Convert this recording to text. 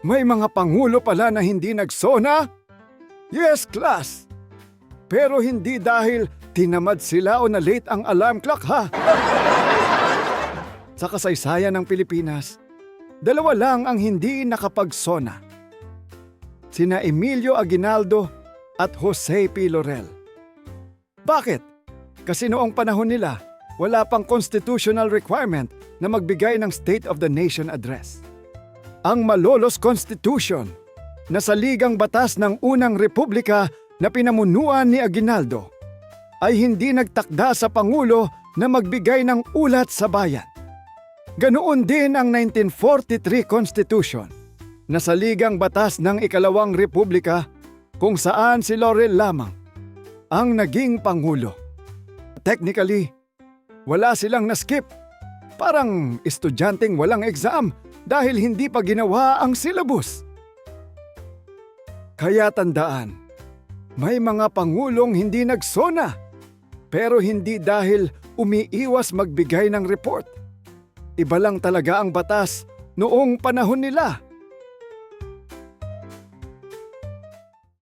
May mga pangulo pala na hindi nagsona? Yes, class! Pero hindi dahil tinamad sila o na-late ang alarm clock, ha? Sa kasaysayan ng Pilipinas, dalawa lang ang hindi nakapagsona. Sina Emilio Aguinaldo at Jose P. Laurel. Bakit? Kasi noong panahon nila, wala pang constitutional requirement na magbigay ng State of the Nation Address. Ang Malolos Constitution na saligang batas ng unang republika na pinamunuan ni Aguinaldo ay hindi nagtakda sa Pangulo na magbigay ng ulat sa bayan. Ganoon din ang 1943 Constitution na saligang batas ng ikalawang republika kung saan si Laurel lamang ang naging Pangulo. Technically, wala silang na-skip. Parang estudyanteng walang exam dahil hindi pa ginawa ang syllabus. Kaya tandaan, may mga pangulong hindi nagsona, pero hindi dahil umiiwas magbigay ng report. Iba lang talaga ang batas noong panahon nila.